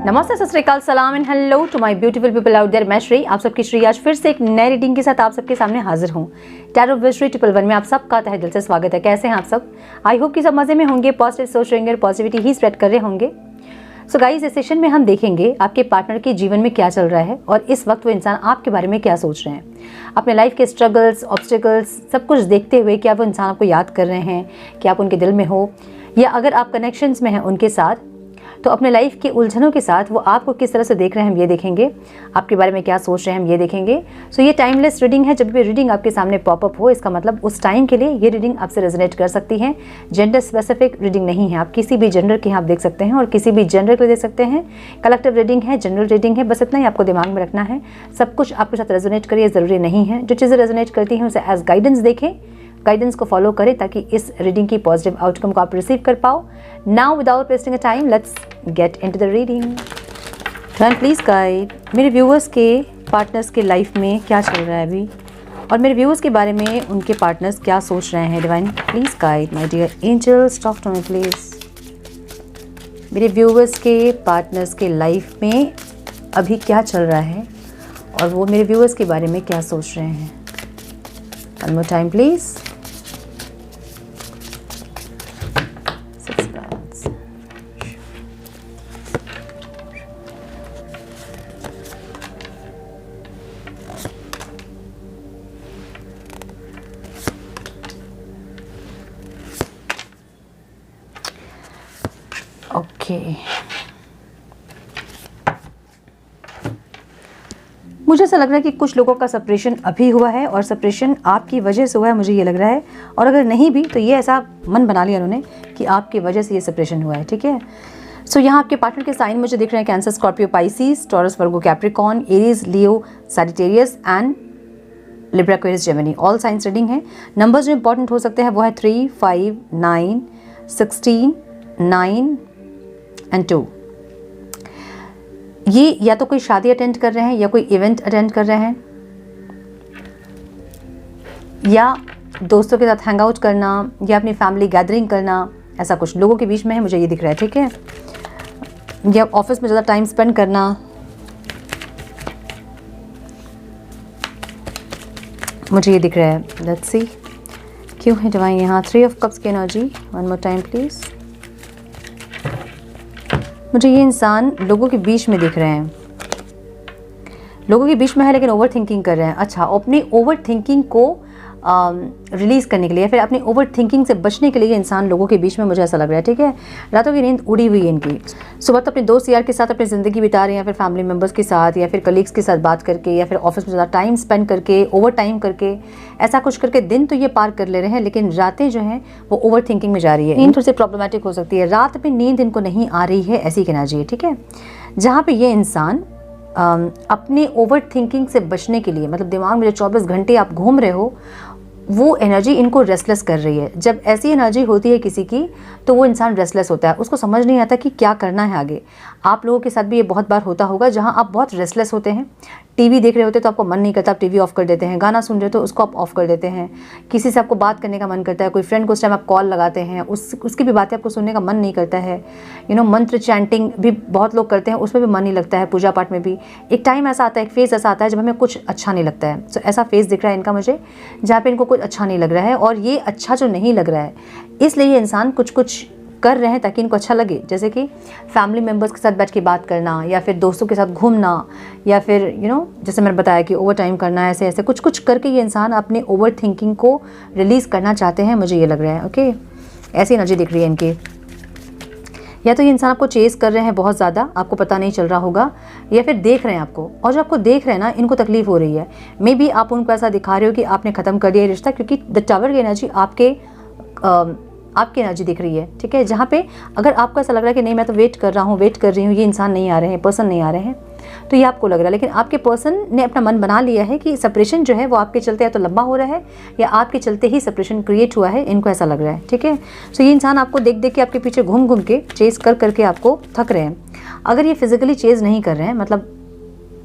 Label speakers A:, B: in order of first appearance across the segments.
A: नमस्ते, सत श्री अकाल, सलाम and hello to my beautiful people out there. मैं श्री, आप सबकी श्री आज फिर से एक नई रीडिंग के साथ आप सबके सामने हाजिर हूँ। टैरो विद श्री 111 में आप सबका तहे दिल से स्वागत है। कैसे हैं आप सब? आई होप कि सब मजे में होंगे, पॉजिटिव सोच रहे होंगे, पॉजिटिविटी ही स्प्रेड कर रहे होंगे। सो गाइस, इस सेशन में हम देखेंगे आपके पार्टनर के जीवन में क्या चल रहा है और इस वक्त वो इंसान आपके बारे में क्या सोच रहे हैं। अपने लाइफ के स्ट्रगल्स, ऑब्स्टिकल्स सब कुछ देखते हुए क्या वो इंसान आपको याद कर रहे हैं, कि आप उनके दिल में हो, या अगर आप कनेक्शंस में हैं उनके साथ तो अपने लाइफ की उलझनों के साथ वो आपको किस तरह से देख रहे हैं हम ये देखेंगे। आपके बारे में क्या सोच रहे हैं हम ये देखेंगे। सो ये टाइमलेस रीडिंग है। जब भी रीडिंग आपके सामने पॉपअप हो, इसका मतलब उस टाइम के लिए ये रीडिंग आपसे रेजोनेट कर सकती है। जेंडर स्पेसिफिक रीडिंग नहीं है, आप किसी भी जेंडर के आप देख सकते हैं और किसी भी जेंडर के देख सकते हैं। कलेक्टिव रीडिंग है, जनरल रीडिंग है, बस इतना ही आपको दिमाग में रखना है। सब कुछ आपके साथ रेजोनेट करे ज़रूरी नहीं है। जो चीज़ें रेजोनेट करती हैं उसे एज गाइडेंस देखें, गाइडेंस को फॉलो करें ताकि इस रीडिंग की पॉजिटिव आउटकम को आप रिसीव कर पाओ। Now without wasting a time let's get into the reading. And please guide मेरे व्यूअर्स के पार्टनर्स के लाइफ में क्या चल रहा है अभी, और मेरे व्यूअर्स के बारे में उनके पार्टनर्स क्या सोच रहे हैं। Divine please guide my dear angels, talk to me please. मेरे व्यूअर्स के पार्टनर्स के लाइफ में अभी क्या चल रहा है और वो मेरे व्यूअर्स के बारे में क्या सोच रहे हैं। One more time please. Okay, मुझे ऐसा लग रहा है कि कुछ लोगों का सेपरेशन अभी हुआ है और सेपरेशन आपकी वजह से हुआ है, मुझे ये लग रहा है। और अगर नहीं भी तो ये ऐसा मन बना लिया उन्होंने कि आपकी वजह से ये सेपरेशन हुआ है। ठीक है। सो यहाँ आपके पार्टनर के साइन मुझे दिख रहे हैं cancer, Scorpio, Pisces, taurus, Virgo, Capricorn, Aries, Leo, Sagittarius and Libra, Aquarius, Gemini. All science reading है। नंबर्स जो इंपॉर्टेंट हो सकते हैं वो है 3, 5, 9, 16, 9 एंड 2। ये या तो कोई शादी अटेंड कर रहे हैं या कोई इवेंट अटेंड कर रहे हैं या दोस्तों के साथ हैंग आउट करना या अपनी फैमिली गैदरिंग करना, ऐसा कुछ लोगों के बीच में है, मुझे ये दिख रहा है। ठीक है। या ऑफिस में ज़्यादा टाइम स्पेंड करना, मुझे ये दिख रहा है। लेट्स सी क्यों है डिवाइन यहाँ 3 ऑफ कप्स की energy. One more time please. मुझे ये इंसान लोगों के बीच में दिख रहे हैं, लोगों के बीच में है लेकिन ओवर थिंकिंग कर रहे हैं। अच्छा, अपनी ओवर थिंकिंग को रिलीज़ करने के लिए, फिर अपनी ओवर थिंकिंग से बचने के लिए ये इंसान लोगों के बीच में, मुझे ऐसा लग रहा है। ठीक है। रातों की नींद उड़ी हुई है इनकी। सुबह तो अपने दोस्त यार के साथ अपनी ज़िंदगी बिता रहे हैं, या फिर फैमिली मेम्बर्स के साथ या फिर कलीग्स के साथ बात करके या फिर ऑफिस में ज़्यादा टाइम स्पेंड करके, ओवर टाइम करके, ऐसा कुछ करके दिन तो ये पार कर ले रहे हैं लेकिन रातें जो हैं वो ओवर थिंकिंग में जा रही है। नींद थोड़ी सी प्रॉब्लमेटिक हो सकती है, रात में नींद इनको नहीं आ रही है, ऐसी एनर्जी है। ठीक है। जहाँ पर ये इंसान अपने ओवर थिंकिंग से बचने के लिए, मतलब दिमाग में जो 24 घंटे आप घूम रहे हो, वो एनर्जी इनको रेस्टलेस कर रही है। जब ऐसी एनर्जी होती है किसी की तो वो इंसान रेस्टलेस होता है, उसको समझ नहीं आता कि क्या करना है आगे। आप लोगों के साथ भी ये बहुत बार होता होगा जहां आप बहुत रेस्टलेस होते हैं। टीवी देख रहे होते तो आपको मन नहीं करता, आप टीवी ऑफ कर देते हैं। गाना सुन रहे हो तो उसको आप ऑफ कर देते हैं। किसी से आपको बात करने का मन करता है, कोई फ्रेंड को उस टाइम आप कॉल लगाते हैं, उसकी भी बातें आपको सुनने का मन नहीं करता है। मंत्र चैंटिंग भी बहुत लोग करते हैं, उसमें भी मन नहीं लगता है। पूजा पाठ में भी एक टाइम ऐसा आता है, एक फेज़ ऐसा आता है जब हमें कुछ अच्छा नहीं लगता है। सो ऐसा फेज़ दिख रहा है इनका मुझे, जहाँ पे इनको कुछ अच्छा नहीं लग रहा है। और ये अच्छा जो नहीं लग रहा है इसलिए ये इंसान कुछ कुछ कर रहे हैं ताकि इनको अच्छा लगे। जैसे कि फैमिली मेम्बर्स के साथ बैठ के बात करना, या फिर दोस्तों के साथ घूमना, या फिर जैसे मैंने बताया कि ओवर टाइम करना, ऐसे ऐसे कुछ कुछ करके ये इंसान अपने ओवर थिंकिंग को रिलीज़ करना चाहते हैं, मुझे ये लग रहा है। ओके, ऐसी एनर्जी दिख रही है इनकी। या तो ये इंसान आपको चेस कर रहे हैं बहुत ज़्यादा, आपको पता नहीं चल रहा होगा, या फिर देख रहे हैं आपको, और जो आपको देख रहे हैं ना इनको तकलीफ हो रही है। मे बी आप उनको ऐसा दिखा रहे हो कि आपने ख़त्म कर दिया रिश्ता, क्योंकि द टावर की एनर्जी आपकी एनर्जी दिख रही है। ठीक है। जहाँ पे अगर आपको ऐसा लग रहा है कि नहीं मैं तो वेट कर रहा हूँ, वेट कर रही हूँ, ये इंसान नहीं आ रहे हैं, पर्सन नहीं आ रहे हैं, तो ये आपको लग रहा है। लेकिन आपके पर्सन ने अपना मन बना लिया है कि सेपरेशन जो है वो आपके चलते या तो लंबा हो रहा है या आपके चलते ही सेपरेशन क्रिएट हुआ है, इनको ऐसा लग रहा है। ठीक है। सो ये इंसान आपको देख देख के, आपके पीछे घूम घूम के, चेस कर करके आपको थक रहे हैं। अगर ये फिजिकली चेज नहीं कर रहे हैं, मतलब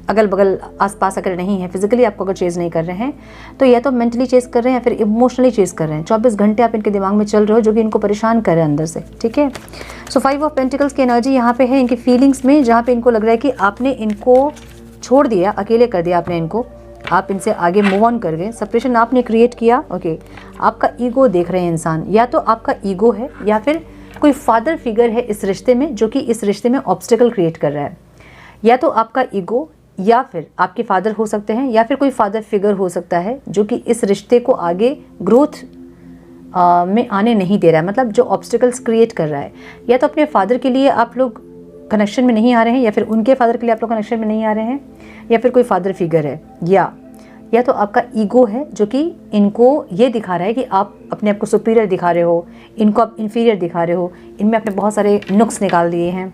A: अगल बगल आसपास अगर नहीं है, फिजिकली आपको अगर चेज़ नहीं कर रहे हैं, तो या तो मेंटली चेज़ कर रहे हैं या फिर इमोशनली चेज़ कर रहे हैं। 24 घंटे आप इनके दिमाग में चल रहे हो, जो कि इनको परेशान कर रहे हैं अंदर से, ठीक है। सो 5 ऑफ पेंटिकल्स की एनर्जी यहाँ पे है इनकी फीलिंग्स में, जहाँ पे इनको लग रहा है कि आपने इनको छोड़ दिया, अकेले कर दिया आपने इनको, आप इनसे आगे मूव ऑन कर गए, सेपरेशन आपने क्रिएट किया। ओके, आपका ईगो देख रहे हैं इंसान, या तो आपका ईगो है या फिर कोई फादर फिगर है इस रिश्ते में, जो कि इस रिश्ते में ऑब्स्टिकल क्रिएट कर रहा है। या तो आपका ईगो, या फिर आपके फादर हो सकते हैं, या फिर कोई फादर फिगर हो सकता है जो कि इस रिश्ते को आगे ग्रोथ में आने नहीं दे रहा है, मतलब जो ऑब्स्टिकल्स क्रिएट कर रहा है। या तो अपने फादर के लिए आप लोग कनेक्शन में नहीं आ रहे हैं, या फिर उनके फादर के लिए आप लोग कनेक्शन में नहीं आ रहे हैं, या फिर कोई फादर फिगर है, या तो आपका ईगो है जो कि इनको ये दिखा रहा है कि आप अपने आप को सुपीरियर दिखा रहे हो, इनको आप इन्फीरियर दिखा रहे हो, इनमें आपने बहुत सारे नुक्स निकाल दिए हैं,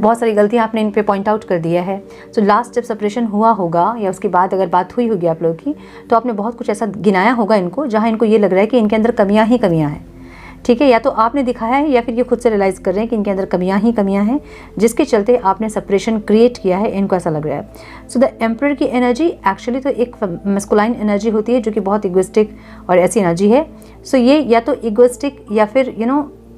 A: बहुत सारी गलतियां आपने इन पे पॉइंट आउट कर दिया है। तो लास्ट जब सेपरेशन हुआ होगा या उसके बाद अगर बात हुई होगी आप लोगों की, तो आपने बहुत कुछ ऐसा गिनाया होगा इनको, जहां इनको ये लग रहा है कि इनके अंदर कमियां ही कमियां हैं, ठीक है। या तो आपने दिखाया है या फिर ये खुद से रियलाइज़ कर रहे हैं कि इनके अंदर कमियां ही कमियां हैं, जिसके चलते आपने सेपरेशन क्रिएट किया है, इनको ऐसा लग रहा है। सो द एम्परर की एनर्जी एक्चुअली तो एक मैस्कुलाइन एनर्जी होती है, जो कि बहुत इगोइस्टिक और ऐसी एनर्जी है। सो ये या तो इगोइस्टिक या फिर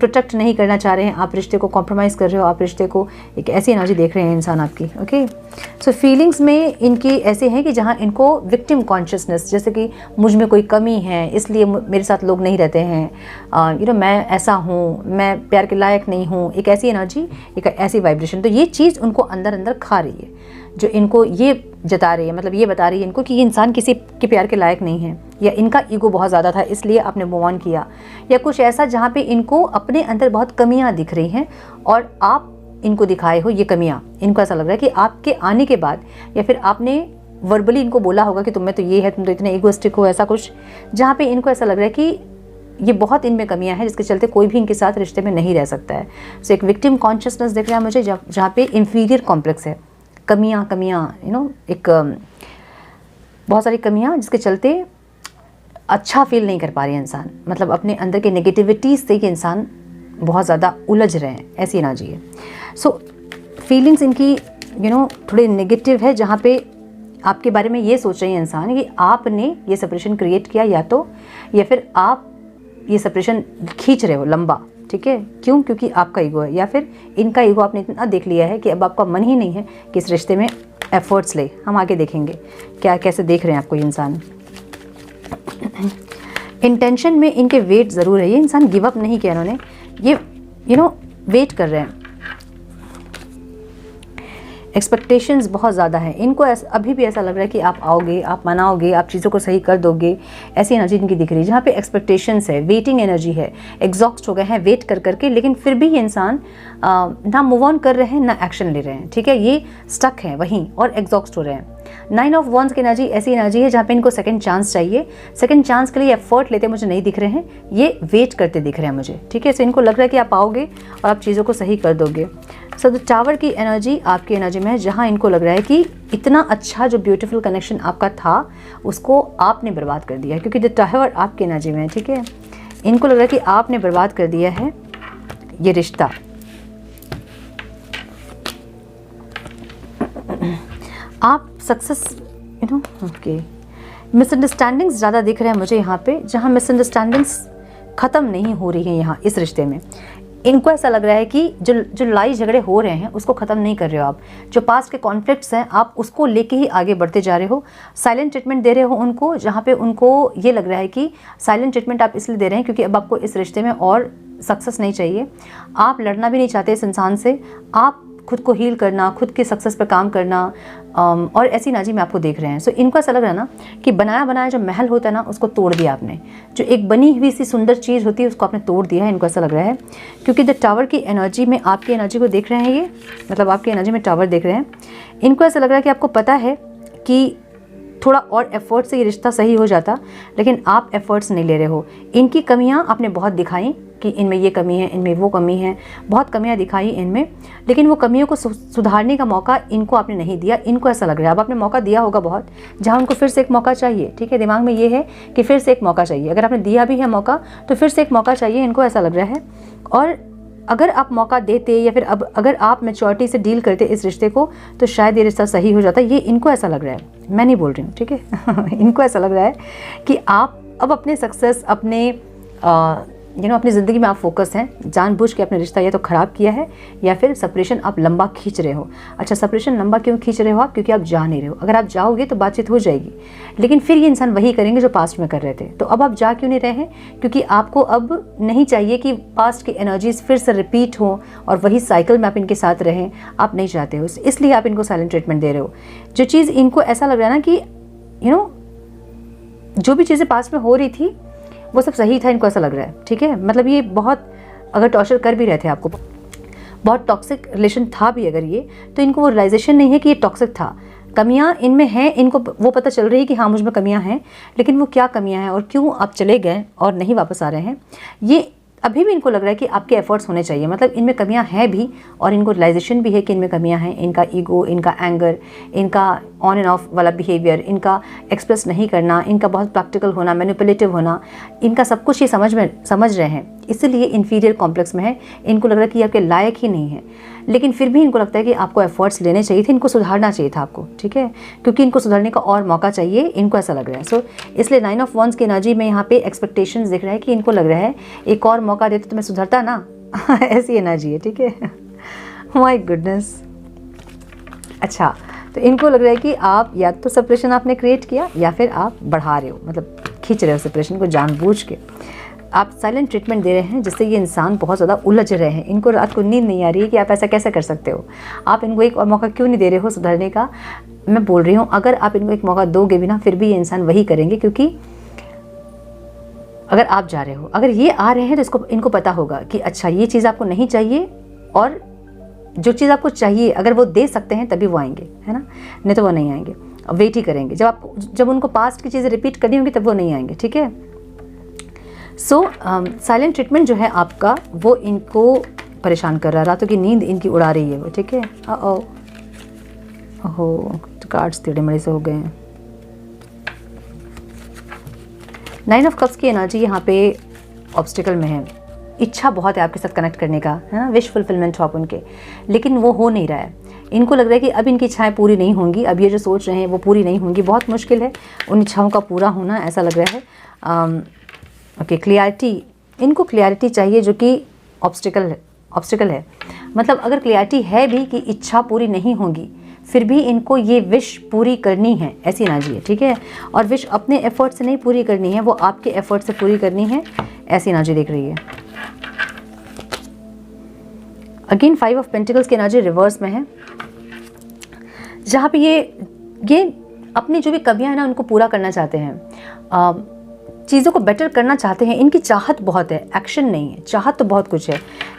A: प्रोटेक्ट नहीं करना चाह रहे हैं, आप रिश्ते को कॉम्प्रोमाइज़ कर रहे हो, आप रिश्ते को एक ऐसी एनर्जी देख रहे हैं इंसान आपकी। ओके, सो फीलिंग्स में इनकी ऐसे हैं कि जहाँ इनको विक्टिम कॉन्शियसनेस, जैसे कि मुझ में कोई कमी है इसलिए मेरे साथ लोग नहीं रहते हैं, मैं ऐसा हूँ, मैं प्यार के लायक नहीं हूँ, एक ऐसी एनर्जी, एक ऐसी वाइब्रेशन। तो ये चीज़ उनको अंदर अंदर खा रही है, जो इनको ये जता रही है, मतलब ये बता रही है इनको कि ये इंसान किसी के प्यार के लायक नहीं है, या इनका ईगो बहुत ज़्यादा था इसलिए आपने मूव ऑन किया, या कुछ ऐसा जहाँ पे इनको अपने अंदर बहुत कमियाँ दिख रही हैं और आप इनको दिखाए हो ये कमियाँ। इनको ऐसा लग रहा है कि आपके आने के बाद, या फिर आपने वर्बली इनको बोला होगा कि तुम में तो ये है, तुम तो इतने ईगोइस्टिक हो, ऐसा कुछ, जहाँ पे इनको ऐसा लग रहा है कि ये बहुत इनमें कमियां हैं, जिसके चलते कोई भी इनके साथ रिश्ते में नहीं रह सकता है। सो एक विक्टिम कॉन्शियसनेस दिख रहा है मुझे, जहाँ पे इंफीरियर कॉम्प्लेक्स है, कमियां एक बहुत सारी कमियां, जिसके चलते अच्छा फील नहीं कर पा रही है इंसान, मतलब अपने अंदर के नेगेटिविटीज़ से कि इंसान बहुत ज़्यादा उलझ रहे हैं, ऐसी एनर्जी है। सो फीलिंग्स इनकी थोड़ी नेगेटिव है, जहाँ पे आपके बारे में ये सोच रही है इंसान कि आपने ये सेपरेशन क्रिएट किया, या फिर आप ये सेपरेशन खींच रहे हो लंबा, ठीक है। क्यों? क्योंकि आपका ईगो है, या फिर इनका ईगो आपने इतना देख लिया है कि अब आपका मन ही नहीं है कि इस रिश्ते में एफर्ट्स ले। हम आगे देखेंगे क्या कैसे देख रहे हैं आपको ये इंसान। इंटेंशन में इनके वेट ज़रूर है, ये इंसान गिव अप नहीं किया इन्होंने, ये वेट कर रहे हैं। एक्सपेक्टेशंस बहुत ज़्यादा है इनको, अभी भी ऐसा लग रहा है कि आप आओगे, आप मनाओगे, आप चीज़ों को सही कर दोगे, ऐसी एनर्जी इनकी दिख रही है। जहाँ पे एक्सपेक्टेशंस है, वेटिंग एनर्जी है, एग्जॉस्ट हो गए हैं वेट कर करके, लेकिन फिर भी ये इंसान ना मूव ऑन कर रहे हैं ना एक्शन ले रहे हैं, ठीक है। ये स्टक हैं वहीं और एग्जॉस्ट हो रहे हैं। 9 ऑफ वॉन्ड्स की एनर्जी ऐसी एनर्जी है जहाँ पे इनको सेकंड चांस चाहिए, सेकंड चांस के लिए एफर्ट लेते मुझे नहीं दिख रहे हैं, ये वेट करते दिख रहे हैं मुझे, ठीक है। सो इनको लग रहा है कि आप आओगे और आप चीज़ों को सही कर दोगे। सो द टावर की एनर्जी आपकी एनर्जी में है, जहाँ इनको लग रहा है कि इतना अच्छा जो ब्यूटीफुल कनेक्शन आपका था उसको आपने बर्बाद कर दिया है, क्योंकि द टावर आपकी एनर्जी में है, ठीक है। इनको लग रहा है कि आपने बर्बाद कर दिया है ये रिश्ता। आप सक्सेस ओके, मिसअंडरस्टैंडिंग्स ज़्यादा दिख रहे हैं मुझे यहाँ पे, जहाँ मिसअंडरस्टैंडिंग्स ख़त्म नहीं हो रही हैं यहाँ इस रिश्ते में। इनको ऐसा लग रहा है कि जो लड़ाई झगड़े हो रहे हैं उसको ख़त्म नहीं कर रहे हो आप, जो पास्ट के कॉन्फ्लिक्ट्स हैं आप उसको लेके ही आगे बढ़ते जा रहे हो, साइलेंट ट्रीटमेंट दे रहे हो उनको, जहाँ पे उनको ये लग रहा है कि साइलेंट ट्रीटमेंट आप इसलिए दे रहे हैं क्योंकि अब आपको इस रिश्ते में और सक्सेस नहीं चाहिए, आप लड़ना भी नहीं चाहते इस इंसान से, आप खुद को हील करना, खुद के सक्सेस पर काम करना, और ऐसी एनर्जी में आपको देख रहे हैं। सो इनको ऐसा लग रहा है ना कि बनाया बनाया जो महल होता है ना उसको तोड़ दिया आपने, जो एक बनी हुई सी सुंदर चीज़ होती है उसको आपने तोड़ दिया है, इनको ऐसा लग रहा है। क्योंकि द टावर की एनर्जी में आपकी एनर्जी को देख रहे हैं ये, मतलब आपकी एनर्जी में टावर देख रहे हैं। इनको ऐसा लग रहा है कि आपको पता है कि थोड़ा और एफर्ट से ये रिश्ता सही हो जाता, लेकिन आप एफर्ट्स नहीं ले रहे हो। इनकी कमियां आपने बहुत दिखाई कि इनमें ये कमी है, इनमें वो कमी है, बहुत कमियां दिखाई इनमें, लेकिन वो कमियों को सुधारने का मौका इनको आपने नहीं दिया। इनको ऐसा लग रहा है अब आपने मौका दिया होगा बहुत, जहां उनको फिर से एक मौका चाहिए, ठीक है। दिमाग में ये है कि फिर से एक मौका चाहिए, अगर आपने दिया भी है मौका तो फिर से एक मौका चाहिए, इनको ऐसा लग रहा है। और अगर आप मौका देते या फिर अब अगर आप मैच्योरिटी से डील करते इस रिश्ते को, तो शायद ये रिश्ता सही हो जाता। ये इनको ऐसा लग रहा है, मैं नहीं बोल रही हूँ, ठीक है। इनको ऐसा लग रहा है कि आप अब अपने सक्सेस, अपने अपनी ज़िंदगी में आप फोकस हैं। जानबूझ के अपने रिश्ता या तो ख़राब किया है या फिर सेपरेशन आप लंबा खींच रहे हो। अच्छा, सेपरेशन लंबा क्यों खींच रहे हो आप? क्योंकि आप जा नहीं रहे हो। अगर आप जाओगे तो बातचीत हो जाएगी, लेकिन फिर ये इंसान वही करेंगे जो पास्ट में कर रहे थे। तो अब आप जा क्यों नहीं रहे हैं? क्योंकि आपको अब नहीं चाहिए कि पास्ट की एनर्जीज फिर से रिपीट हो और वही साइकिल में आप इनके साथ रहें। आप नहीं चाहते हो, इसलिए आप इनको साइलेंट ट्रीटमेंट दे रहे हो। जो चीज़ इनको ऐसा लग रहा है ना कि जो भी चीज़ें पास्ट में हो रही थी वो सब सही था, इनको ऐसा लग रहा है, ठीक है। मतलब ये बहुत अगर टॉर्चर कर भी रहे थे आपको, बहुत टॉक्सिक रिलेशन था भी अगर ये, तो इनको वो रियलाइजेशन नहीं है कि ये टॉक्सिक था। कमियां इनमें हैं, इनको वो पता चल रही है कि हाँ मुझ में कमियां हैं, लेकिन वो क्या कमियां हैं और क्यों आप चले गए और नहीं वापस आ रहे हैं, ये अभी भी इनको लग रहा है कि आपके एफर्ट्स होने चाहिए। मतलब इनमें कमियां हैं भी और इनको रियलाइजेशन भी है कि इनमें कमियां हैं। इनका ईगो, इनका एंगर, इनका ऑन एंड ऑफ वाला बिहेवियर, इनका एक्सप्रेस नहीं करना, इनका बहुत प्रैक्टिकल होना, मैनिपुलेटिव होना, इनका सब कुछ ये समझ रहे हैं, इसलिए इन्फीरियर कॉम्प्लेक्स में है। इनको लग रहा है कि आपके लायक ही नहीं है, लेकिन फिर भी इनको लगता है कि आपको एफर्ट्स लेने चाहिए थे, इनको सुधारना चाहिए था आपको, ठीक है, क्योंकि इनको सुधारने का और मौका चाहिए, इनको ऐसा लग रहा है। सो इसलिए 9 ऑफ वॉन्ड्स की एनर्जी में यहाँ पे एक्सपेक्टेशंस दिख रहा है कि इनको लग रहा है एक और मौका देते तो मैं सुधरता ना। ऐसी एनर्जी है, ठीक है। My goodness. अच्छा, तो इनको लग रहा है कि आप या तो सेपरेशन आपने क्रिएट किया या फिर आप बढ़ा रहे हो, मतलब खींच रहे हो सेपरेशन को जानबूझ के। आप साइलेंट ट्रीटमेंट दे रहे हैं जिससे ये इंसान बहुत ज़्यादा उलझ रहे हैं। इनको रात को नींद नहीं आ रही है कि आप ऐसा कैसे कर सकते हो, आप इनको एक और मौका क्यों नहीं दे रहे हो सुधरने का। मैं बोल रही हूँ अगर आप इनको एक मौका दोगे भी ना, फिर भी ये इंसान वही करेंगे, क्योंकि अगर आप जा रहे हो, अगर ये आ रहे हैं तो इनको पता होगा कि अच्छा ये चीज़ आपको नहीं चाहिए, और जो चीज़ आपको चाहिए अगर वो दे सकते हैं तभी वो आएंगे, है ना, नहीं तो वो नहीं आएंगे, वेट ही करेंगे। जब उनको पास्ट की चीज़ें रिपीट करनी होंगी तब वो नहीं आएंगे, ठीक है। सो साइलेंट ट्रीटमेंट जो है आपका वो इनको परेशान कर रहा है, रातों की नींद इनकी उड़ा रही है वो, ठीक है। ओहो, कार्ड्स टेढ़े मेढ़े से हो गए हैं। 9 ऑफ कप्स की एनर्जी यहाँ पे ऑब्स्टिकल में है। इच्छा बहुत है आपके साथ कनेक्ट करने का, है ना, विश फुलफिलमेंट हो आप उनके, लेकिन वो हो नहीं रहा है। इनको लग रहा है कि अब इनकी इच्छाएं पूरी नहीं होंगी, अब ये जो सोच रहे हैं वो पूरी नहीं होंगी, बहुत मुश्किल है उन इच्छाओं का पूरा होना, ऐसा लग रहा है। ओके, क्लियरिटी, इनको क्लियरिटी चाहिए जो कि ऑब्स्टिकल है। मतलब अगर क्लियरिटी है भी कि इच्छा पूरी नहीं होगी, फिर भी इनको ये विश पूरी करनी है, ऐसी एनर्जी है, ठीक है। और विश अपने एफर्ट से नहीं पूरी करनी है, वो आपके एफर्ट से पूरी करनी है, ऐसी एनर्जी दिख रही है। अगेन 5 ऑफ पेंटिकल्स की एनर्जी रिवर्स में है, जहाँ पे ये अपनी जो भी कमियां हैं ना उनको पूरा करना चाहते हैं, चीज़ों को बेटर करना चाहते हैं। इनकी चाहत बहुत है, एक्शन नहीं है। चाहत तो बहुत कुछ है,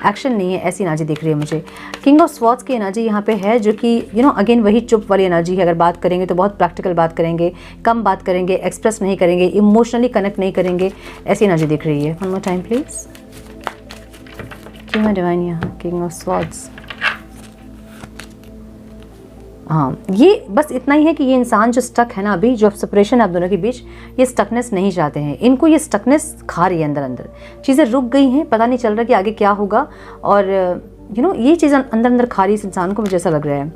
A: एक्शन नहीं है, ऐसी एनर्जी दिख रही है मुझे। किंग ऑफ स्वॉर्ड्स की एनर्जी यहाँ पे है, जो कि अगेन वही चुप वाली एनर्जी है। अगर बात करेंगे तो बहुत प्रैक्टिकल बात करेंगे, कम बात करेंगे, एक्सप्रेस नहीं करेंगे, इमोशनली कनेक्ट नहीं करेंगे, ऐसी एनर्जी दिख रही है। One more time please. क्यों डिवाइन यहाँ किंग ऑफ स्वॉर्ड्स। हाँ, ये बस इतना ही है कि ये इंसान जो स्टक है ना अभी, जो सेपरेशन है आप दोनों के बीच, ये स्टकनेस नहीं चाहते हैं। इनको ये स्टकनेस खा रही है अंदर अंदर, चीज़ें रुक गई हैं, पता नहीं चल रहा कि आगे क्या होगा, और ये चीज़ अंदर अंदर खा रही है इस इंसान को, मुझे ऐसा लग रहा है।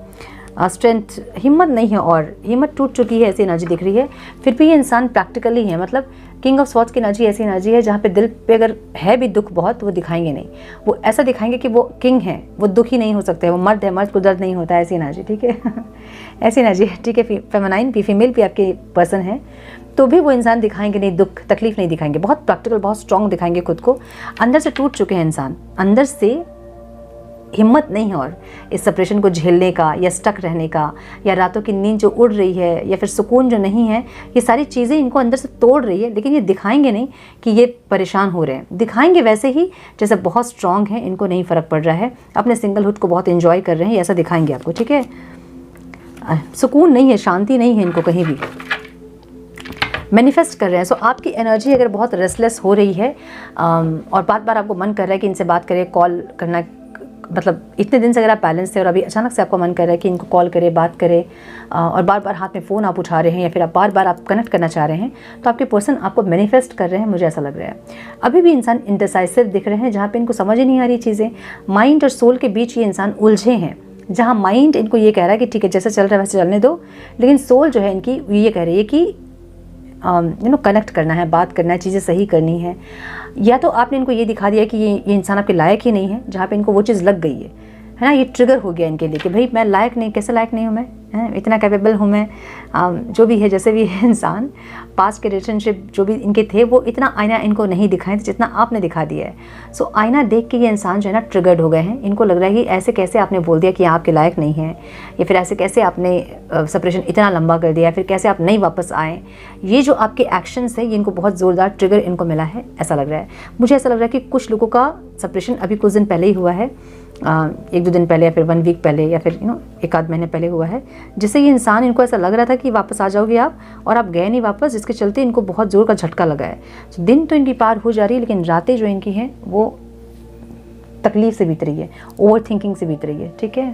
A: स्ट्रेंथ, हिम्मत नहीं है और हिम्मत टूट चुकी है, ऐसी एनर्जी दिख रही है। फिर भी ये इंसान प्रैक्टिकली है, मतलब किंग ऑफ स्वॉर्ड्स की एनर्जी ऐसी एनर्जी है जहाँ पे दिल पे अगर है भी दुख बहुत, वो दिखाएंगे नहीं, वो ऐसा दिखाएंगे कि वो किंग है, वो दुखी नहीं हो सकते, वो मर्द है, मर्द को दर्द नहीं होता है, ऐसी एनर्जी, ठीक है। ऐसी एनर्जी है, ठीक है। फेमिनाइन भी, फीमेल भी आपके पर्सन है, तो भी वो इंसान दिखाएंगे नहीं, दुख तकलीफ नहीं दिखाएंगे, बहुत प्रैक्टिकल, बहुत स्ट्रॉन्ग दिखाएंगे खुद को। अंदर से टूट चुके हैं इंसान, अंदर से हिम्मत नहीं है और इस सेपरेशन को झेलने का, या स्टक रहने का, या रातों की नींद जो उड़ रही है, या फिर सुकून जो नहीं है, ये सारी चीज़ें इनको अंदर से तोड़ रही है। लेकिन ये दिखाएंगे नहीं कि ये परेशान हो रहे हैं, दिखाएंगे वैसे ही जैसे बहुत स्ट्रॉन्ग है, इनको नहीं फ़र्क पड़ रहा है, अपने सिंगलहुड को बहुत एंजॉय कर रहे हैं, ऐसा दिखाएंगे आपको, ठीक है। सुकून नहीं है, शांति नहीं है इनको कहीं भी, मैनिफेस्ट कर रहे हैं। सो आपकी एनर्जी अगर बहुत रेस्टलेस हो रही है और बार बार आपको मन कर रहा है कि इनसे बात करें, कॉल करना, मतलब इतने दिन से अगर आप बैलेंस थे और अभी अचानक से आपका मन कर रहा है कि इनको कॉल करें, बात करें, और बार बार हाथ में फ़ोन आप उठा रहे हैं या फिर आप बार बार आप कनेक्ट करना चाह रहे हैं, तो आपके पर्सन आपको मैनिफेस्ट कर रहे हैं, मुझे ऐसा लग रहा है। अभी भी इंसान इंडिसाइसिव दिख रहे हैं, जहाँ पे इनको समझ ही नहीं आ रही चीज़ें। माइंड और सोल के बीच ये इंसान उलझे हैं, जहाँ माइंड इनको ये कह रहा है कि ठीक है जैसा चल रहा है वैसे चलने दो, लेकिन सोल जो है इनकी ये कह रही है कि कनेक्ट करना है, बात करना है, चीज़ें सही करनी है। या तो आपने इनको ये दिखा दिया कि ये इंसान आपके लायक ही नहीं है, जहाँ पे इनको वो चीज़ लग गई है ना, ये ट्रिगर हो गया इनके लिए कि भाई मैं लायक नहीं, कैसे लायक नहीं हूँ मैं, इतना कैपेबल हूँ मैं, जो भी है जैसे भी है इंसान। पास्ट के रिलेशनशिप जो भी इनके थे वो इतना आईना इनको नहीं दिखाए जितना आपने दिखा दिया है। सो आईना देख के ये इंसान जो है ना ट्रिगर्ड हो गए हैं। इनको लग रहा है कि ऐसे कैसे आपने बोल दिया कि आपके लायक नहीं है, या फिर ऐसे कैसे आपने सेपरेशन इतना लंबा कर दिया, फिर कैसे आप नहीं वापस आए। ये जो आपके एक्शंस है ये इनको बहुत ज़ोरदार ट्रिगर इनको मिला है, ऐसा लग रहा है। मुझे ऐसा लग रहा है कि कुछ लोगों का सेपरेशन अभी कुछ दिन पहले ही हुआ है, 1-2 दिन पहले या फिर 1 वीक पहले या फिर 1 आध महीने पहले हुआ है, जिससे ये इंसान, इनको ऐसा लग रहा था कि वापस आ जाओगे आप, और आप गए नहीं वापस, जिसके चलते इनको बहुत ज़ोर का झटका लगा है। तो दिन तो इनकी पार हो जा रही है, लेकिन रातें जो इनकी हैं वो तकलीफ से बीत रही है, ओवर थिंकिंग से बीत रही है। ठीक है,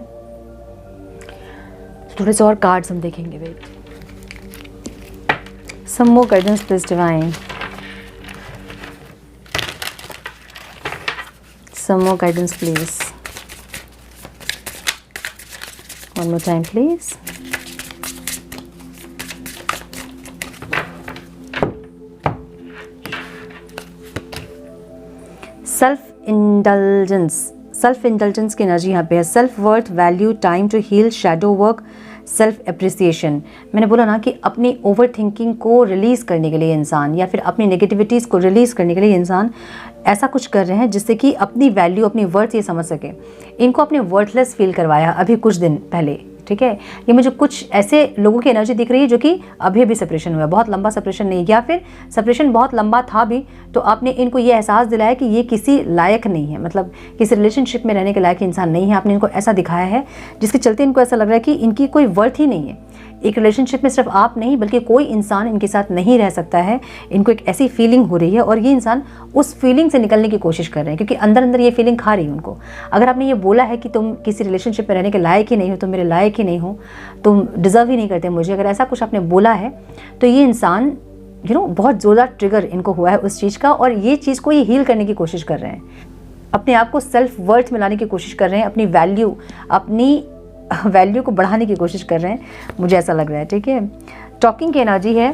A: थोड़े से और कार्ड्स हम देखेंगे। Wait, some more guidance please divine, some more guidance please, one more time please. Self indulgence की एनर्जी यहाँ पे है। Self worth, value, time to heal, shadow work, self appreciation. मैंने बोला ना कि अपनी ओवर थिंकिंग को रिलीज़ करने के लिए इंसान, या फिर अपनी नेगेटिविटीज़ को रिलीज़ करने के लिए इंसान ऐसा कुछ कर रहे हैं जिससे कि अपनी वैल्यू, अपनी वर्थ ये समझ सके। इनको अपने वर्थलेस फील करवाया अभी कुछ दिन पहले। ठीक है, ये मुझे कुछ ऐसे लोगों की एनर्जी दिख रही है जो कि अभी सेपरेशन हुआ है, बहुत लंबा सेपरेशन नहीं, या फिर सेपरेशन बहुत लंबा था भी, तो आपने इनको ये एहसास दिलाया कि ये किसी लायक नहीं है, मतलब किसी रिलेशनशिप में रहने के लायक इंसान नहीं है। आपने इनको ऐसा दिखाया है जिसके चलते इनको ऐसा लग रहा है कि इनकी कोई वर्थ ही नहीं है। एक रिलेशनशिप में सिर्फ आप नहीं बल्कि कोई इंसान इनके साथ नहीं रह सकता है। इनको एक ऐसी फीलिंग हो रही है और ये इंसान उस फीलिंग से निकलने की कोशिश कर रहे हैं, क्योंकि अंदर अंदर ये फीलिंग खा रही है उनको। अगर आपने ये बोला है कि तुम किसी रिलेशनशिप में रहने के लायक ही नहीं हो, तुम मेरे लायक ही नहीं हो, तुम डिज़र्व ही नहीं करते मुझे, अगर ऐसा कुछ आपने बोला है तो ये इंसान बहुत ज़ोरदार ट्रिगर इनको हुआ है उस चीज़ का, और ये चीज़ को ये हील करने की कोशिश कर रहे हैं। अपने आप को सेल्फ वर्थ मिलाने की कोशिश कर रहे हैं, अपनी वैल्यू को बढ़ाने की कोशिश कर रहे हैं, मुझे ऐसा लग रहा है। ठीक है, टॉकिंग की एनर्जी है।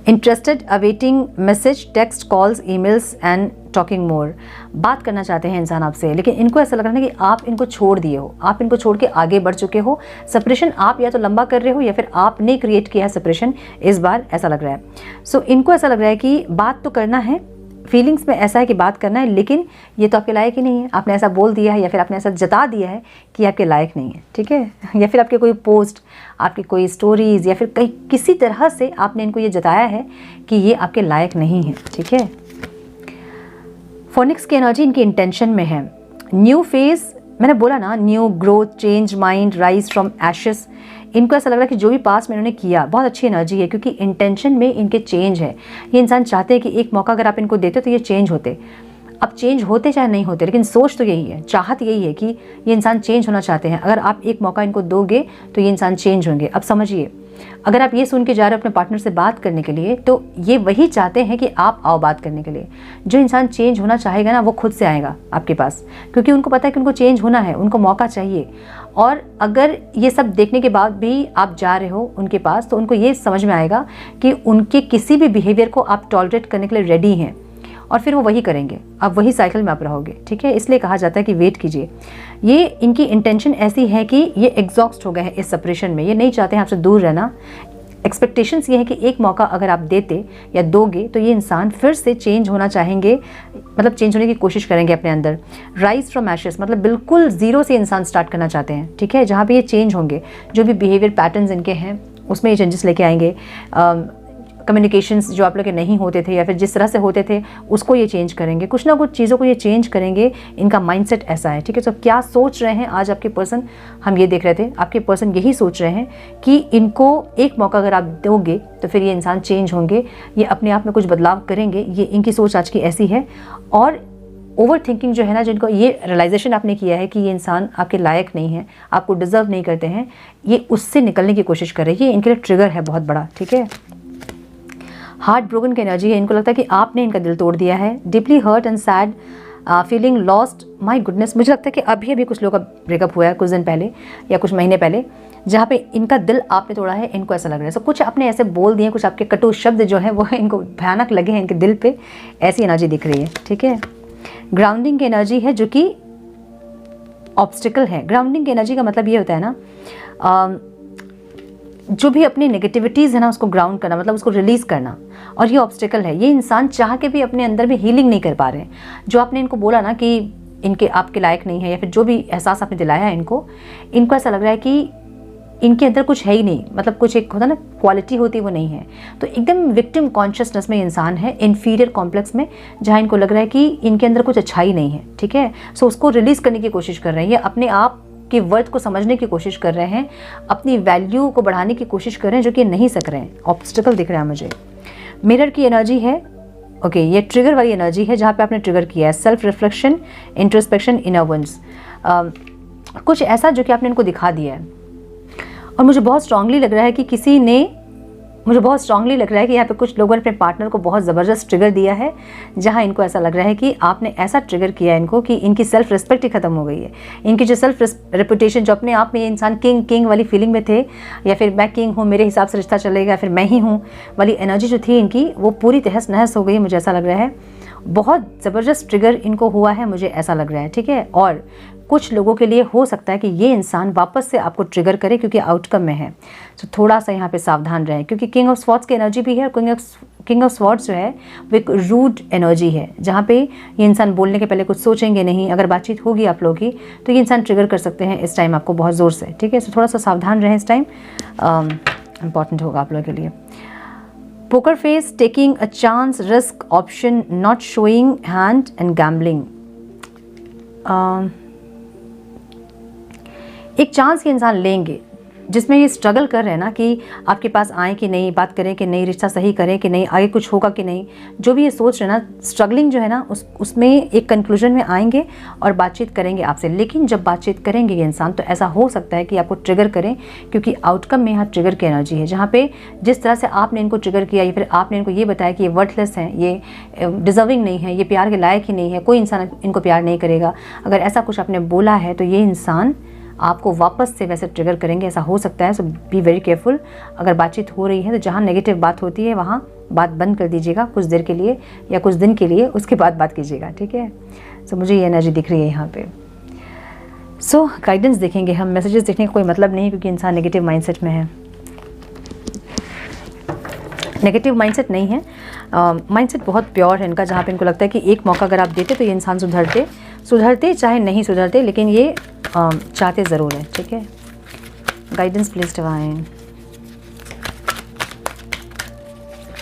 A: Interested, awaiting message, text, calls, emails and talking मोर। बात करना चाहते हैं इंसान आपसे, लेकिन इनको ऐसा लग रहा है कि आप इनको छोड़ दिए हो, आप इनको छोड़ के आगे बढ़ चुके हो। सेपरेशन आप या तो लंबा कर रहे हो या फिर आपने क्रिएट किया है सेपरेशन इस बार, ऐसा लग रहा है। सो इनको ऐसा लग रहा है कि बात तो करना है, फीलिंग्स में ऐसा है कि बात करना है, लेकिन ये तो आपके लायक ही नहीं है। आपने ऐसा बोल दिया है या फिर आपने ऐसा जता दिया है कि आपके लायक नहीं है। ठीक है, या फिर आपके कोई पोस्ट, आपकी कोई स्टोरीज़, या फिर कहीं किसी तरह से आपने इनको ये जताया है कि ये आपके लायक नहीं है। ठीक है, फोनिक्स की एनर्जी इनकी इंटेंशन में है। न्यू फेज, मैंने बोला ना, new growth, change mind, rise from ashes. इनको ऐसा लग रहा है कि जो भी पास में इन्होंने किया बहुत अच्छी एनर्जी है, क्योंकि इंटेंशन में इनके चेंज है। ये इंसान चाहते हैं कि एक मौका अगर आप इनको देते तो ये चेंज होते। अब चेंज होते चाहे नहीं होते, लेकिन सोच तो यही है, चाहत यही है कि ये इंसान चेंज होना चाहते हैं। अगर आप एक मौका इनको दोगे तो ये इंसान चेंज होंगे। अब समझिए, अगर आप ये सुन के जा रहे हो अपने पार्टनर से बात करने के लिए, तो ये वही चाहते हैं कि आप आओ बात करने के लिए। जो इंसान चेंज होना चाहेगा ना, वो खुद से आएगा आपके पास, क्योंकि उनको पता है कि उनको चेंज होना है, उनको मौका चाहिए। और अगर ये सब देखने के बाद भी आप जा रहे हो उनके पास, तो उनको ये समझ में आएगा कि उनके किसी भी बिहेवियर को आप टॉलरेट करने के लिए रेडी हैं, और फिर वो वही करेंगे, आप वही साइकिल में आप रहोगे। ठीक है, इसलिए कहा जाता है कि वेट कीजिए। ये इनकी इंटेंशन ऐसी है कि ये एग्जॉस्ट हो गए हैं इस सेपरेशन में, ये नहीं चाहते हैं आपसे दूर रहना। एक्सपेक्टेशंस ये है कि एक मौका अगर आप देते या दोगे तो ये इंसान फिर से चेंज होना चाहेंगे, मतलब चेंज होने की कोशिश करेंगे अपने अंदर। राइज फ्रॉम एशेस, मतलब बिल्कुल ज़ीरो से इंसान स्टार्ट करना चाहते हैं। ठीक है, जहाँ पे ये चेंज होंगे, जो भी बिहेवियर पैटर्न्स इनके हैं उसमें ये चेंजेस लेके आएंगे। कम्युनिकेशंस जो आप लोग के नहीं होते थे या फिर जिस तरह से होते थे उसको ये चेंज करेंगे, कुछ ना कुछ चीज़ों को ये चेंज करेंगे। इनका माइंडसेट ऐसा है। ठीक है, तो क्या सोच रहे हैं आज आपके पर्सन, हम ये देख रहे थे, आपके पर्सन यही सोच रहे हैं कि इनको एक मौका अगर आप दोगे तो फिर ये इंसान चेंज होंगे, ये अपने आप में कुछ बदलाव करेंगे। ये इनकी सोच आज की ऐसी है। और ओवर थिंकिंग जो है ना, जिनको ये रियलाइजेशन आपने किया है कि ये इंसान आपके लायक नहीं है, आपको डिजर्व नहीं करते हैं, ये उससे निकलने की कोशिश कर रही है। ये इनके लिए ट्रिगर है बहुत बड़ा, ठीक है। हार्ट ब्रोकन की एनर्जी है, इनको लगता है कि आपने इनका दिल तोड़ दिया है। Deeply hurt and sad, feeling lost, my goodness. मुझे लगता है कि अभी अभी कुछ लोगों का ब्रेकअप हुआ है कुछ दिन पहले या कुछ महीने पहले, जहाँ पे इनका दिल आपने तोड़ा है, इनको ऐसा लग रहा है। सो कुछ आपने ऐसे बोल दिए, कुछ आपके कटु शब्द जो है वो इनको भयानक लगे हैं इनके दिल पे, ऐसी एनर्जी दिख रही है, ठीक है। ग्राउंडिंग की एनर्जी है जो कि ऑब्स्टिकल है। ग्राउंडिंग की एनर्जी का मतलब ये होता है ना, जो भी अपनी नेगेटिविटीज़ है ना उसको ग्राउंड करना, मतलब उसको रिलीज़ करना, और ये ऑब्स्टिकल है। ये इंसान चाह के भी अपने अंदर भी हीलिंग नहीं कर पा रहे हैं। जो आपने इनको बोला ना कि इनके आपके लायक नहीं है, या फिर जो भी एहसास आपने दिलाया है इनको ऐसा लग रहा है कि इनके अंदर कुछ है ही नहीं, मतलब कुछ एक होता ना क्वालिटी होती है वो नहीं है। तो एकदम विक्टिम कॉन्शियसनेस में इंसान है, इन्फीरियर कॉम्प्लेक्स में, जहाँ इनको लग रहा है कि इनके अंदर कुछ अच्छाई नहीं है, ठीक है। सो उसको रिलीज़ करने की कोशिश कर रहे हैं, ये अपने आप के वर्थ को समझने की कोशिश कर रहे हैं, अपनी वैल्यू को बढ़ाने की कोशिश कर रहे हैं, जो कि नहीं सक रहे हैं। ऑब्स्टिकल दिख रहा है मुझे। मिरर की एनर्जी है, ओके, ये ट्रिगर वाली एनर्जी है जहाँ पे आपने ट्रिगर किया है। Self reflection, introspection, inner ones, कुछ ऐसा जो कि आपने इनको दिखा दिया है। और मुझे बहुत स्ट्रांगली लग रहा है कि यहाँ पे कुछ लोगों ने अपने पार्टनर को बहुत ज़बरदस्त ट्रिगर दिया है, जहाँ इनको ऐसा लग रहा है कि आपने ऐसा ट्रिगर किया इनको कि इनकी सेल्फ रिस्पेक्ट ही खत्म हो गई है। इनकी जो सेल्फ रेपुटेशन, जो अपने आप में ये इंसान किंग वाली फीलिंग में थे, या फिर मैं किंग हूँ, मेरे हिसाब से रिश्ता चलेगा, फिर मैं ही हूँ वाली एनर्जी जो थी इनकी, वो पूरी तहस नहस हो गई है, मुझे ऐसा लग रहा है। बहुत ज़बरदस्त ट्रिगर इनको हुआ है, मुझे ऐसा लग रहा है, ठीक है। और कुछ लोगों के लिए हो सकता है कि ये इंसान वापस से आपको ट्रिगर करे, क्योंकि आउटकम में है। तो थोड़ा सा यहाँ पे सावधान रहें, क्योंकि किंग ऑफ स्वॉर्ड्स की एनर्जी भी है। किंग ऑफ स्वॉर्ड्स जो है वो एक रूड एनर्जी है, जहाँ पे ये इंसान बोलने के पहले कुछ सोचेंगे नहीं। अगर बातचीत होगी आप लोगों की तो ये इंसान ट्रिगर कर सकते हैं इस टाइम आपको बहुत ज़ोर से, ठीक है। तो थोड़ा सा सावधान रहें, इस टाइम इंपॉर्टेंट होगा आप लोगों के लिए। Poker face, taking a chance, risk, option, not showing hand and gambling. एक चांस ये इंसान लेंगे जिसमें ये स्ट्रगल कर रहे हैं ना कि आपके पास आए कि नहीं, बात करें कि नहीं, रिश्ता सही करें कि नहीं, आगे कुछ होगा कि नहीं, जो भी ये सोच रहे हैं ना, स्ट्रगलिंग जो है ना उसमें एक कंक्लूजन में आएंगे और बातचीत करेंगे आपसे। लेकिन जब बातचीत करेंगे ये इंसान, तो ऐसा हो सकता है कि आपको ट्रिगर करें, क्योंकि आउटकम में यहाँ ट्रिगर की एनर्जी है, जहाँ पे जिस तरह से आपने इनको ट्रिगर किया या फिर आपने इनको ये बताया कि ये वर्थलेस हैं, ये डिजर्विंग नहीं है, ये प्यार के लायक ही नहीं है, कोई इंसान इनको प्यार नहीं करेगा, अगर ऐसा कुछ आपने बोला है तो ये इंसान आपको वापस से वैसे ट्रिगर करेंगे, ऐसा हो सकता है। सो बी वेरी केयरफुल। अगर बातचीत हो रही है तो जहाँ नेगेटिव बात होती है वहाँ बात बंद कर दीजिएगा कुछ देर के लिए या कुछ दिन के लिए, उसके बाद बात कीजिएगा, ठीक है। सो मुझे ये एनर्जी दिख रही है यहाँ पे। सो गाइडेंस देखेंगे हम, मैसेजेस देखने का कोई मतलब नहीं, क्योंकि इंसान नेगेटिव माइंडसेट में है। नेगेटिव माइंडसेट नहीं है, माइंडसेट बहुत प्योर है इनका, जहाँ पे इनको लगता है कि एक मौका अगर आप देते तो ये इंसान सुधरते चाहे नहीं सुधरते, लेकिन ये चाहते ज़रूर है, ठीक है। Guidance please divine,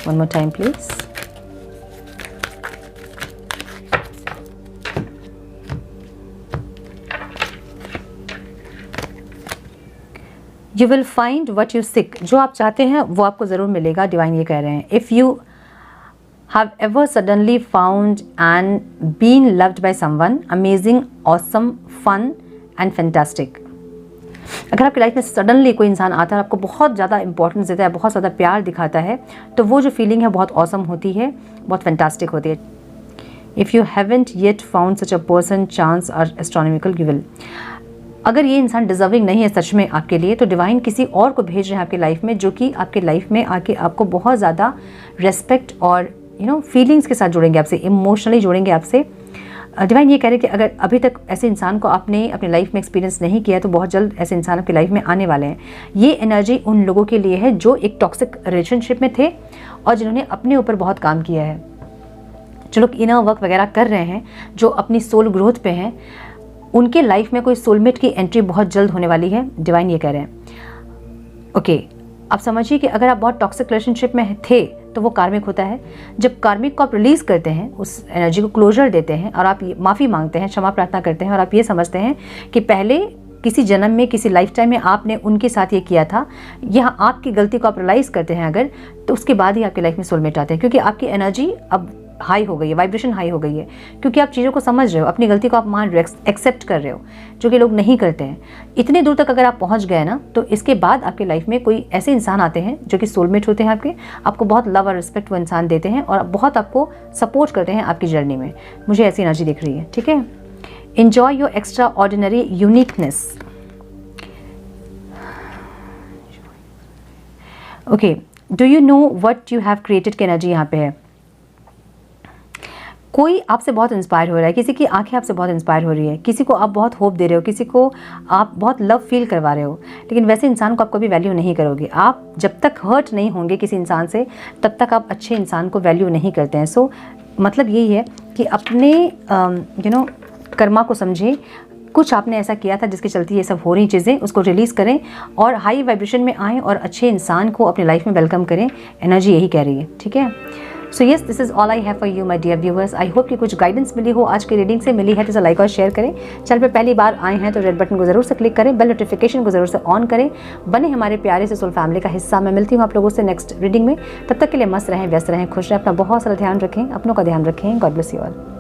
A: one more time please. You will find what you sick, जो आप चाहते हैं वो आपको ज़रूर मिलेगा, डिवाइन ये कह रहे हैं। If you have ever suddenly found and been loved by someone amazing, awesome, fun and fantastic। अगर आपकी लाइफ में सडनली कोई इंसान आता है, आपको बहुत ज़्यादा इंपॉर्टेंस देता है, बहुत ज़्यादा प्यार दिखाता है, तो वो जो फीलिंग है बहुत ऑसम होती है, बहुत फैंटास्टिक होती है। If you haven't yet found such a person, chance और एस्ट्रोनॉमिकल, यू विल। अगर ये इंसान डिजर्विंग नहीं है सच में आपके लिए, तो डिवाइन किसी और को भेज रहे हैं आपकी लाइफ में, जो कि आपके लाइफ में आके आपको बहुत ज़्यादा रेस्पेक्ट और फीलिंग्स के साथ जुड़ेंगे आपसे, इमोशनली जुड़ेंगे आपसे। डिवाइन ये कह रहे हैं कि अगर अभी तक ऐसे इंसान को आपने अपनी लाइफ में एक्सपीरियंस नहीं किया, तो बहुत जल्द ऐसे इंसान आपकी लाइफ में आने वाले हैं। ये एनर्जी उन लोगों के लिए है जो एक टॉक्सिक रिलेशनशिप में थे और जिन्होंने अपने ऊपर बहुत काम किया है, जो लोग इनर वर्क वगैरह कर रहे हैं, जो अपनी सोल ग्रोथ पे हैं, उनके लाइफ में कोई सोलमेट की एंट्री बहुत जल्द होने वाली है, डिवाइन ये कह रहे हैं। ओके, आप समझिए कि अगर आप बहुत टॉक्सिक रिलेशनशिप में थे तो वो कार्मिक होता है। जब कार्मिक को आप रिलीज़ करते हैं, उस एनर्जी को क्लोजर देते हैं और आप माफ़ी मांगते हैं, क्षमा प्रार्थना करते हैं, और आप ये समझते हैं कि पहले किसी जन्म में, किसी लाइफ टाइम में आपने उनके साथ ये किया था, यहाँ आपकी गलती को आप रियलाइज़ करते हैं अगर, तो उसके बाद ही आपकी लाइफ में सोलमेट आते हैं, क्योंकि आपकी एनर्जी अब हाई हो गई है, वाइब्रेशन हाई हो गई है, क्योंकि आप चीज़ों को समझ रहे हो, अपनी गलती को आप मान रहे हो, एक्सेप्ट कर रहे हो, जो कि लोग नहीं करते हैं। इतने दूर तक अगर आप पहुंच गए ना, तो इसके बाद आपकी लाइफ में कोई ऐसे इंसान आते हैं जो कि सोलमेट होते हैं आपको बहुत लव और रिस्पेक्ट वो इंसान देते हैं और बहुत आपको सपोर्ट करते हैं आपकी जर्नी में। मुझे ऐसी एनर्जी दिख रही है, ठीक है। Enjoy your extra ordinary uniqueness. Okay, do you know what you have created की एनर्जी यहाँ पे है। कोई आपसे बहुत इंस्पायर हो रहा है, किसी की आंखें आपसे बहुत इंस्पायर हो रही है, किसी को आप बहुत होप दे रहे हो, किसी को आप बहुत लव फील करवा रहे हो, लेकिन वैसे इंसान को आप कभी वैल्यू नहीं करोगे। आप जब तक हर्ट नहीं होंगे किसी इंसान से, तब तक आप अच्छे इंसान को वैल्यू नहीं करते हैं। सो मतलब यही है कि अपने कर्मा को समझें। कुछ आपने ऐसा किया था जिसके चलते ये सब हो रही चीज़ें, उसको रिलीज़ करें और हाई वाइब्रेशन में आएँ और अच्छे इंसान को अपनी लाइफ में वेलकम करें। एनर्जी यही कह रही है, ठीक है। So yes, this is all I have for you my dear viewers. I hope कि कुछ गाइडेंस मिली हो आज की रीडिंग से। मिली है तो लाइक और शेयर करें। चैनल पे पहली बार आए हैं तो रेड बटन को ज़रूर से क्लिक करें, बेल नोटिफिकेशन को ज़रूर से ऑन करें, बने हमारे प्यारे से सोल फैमिली का हिस्सा। मैं मिलती हूँ आप लोगों से नेक्स्ट रीडिंग में। तब तक के लिए मस्त रहें, व्यस्त रहें, खुश रहें, अपना बहुत सारा ध्यान रखें, अपनों का ध्यान रखें। God bless you all.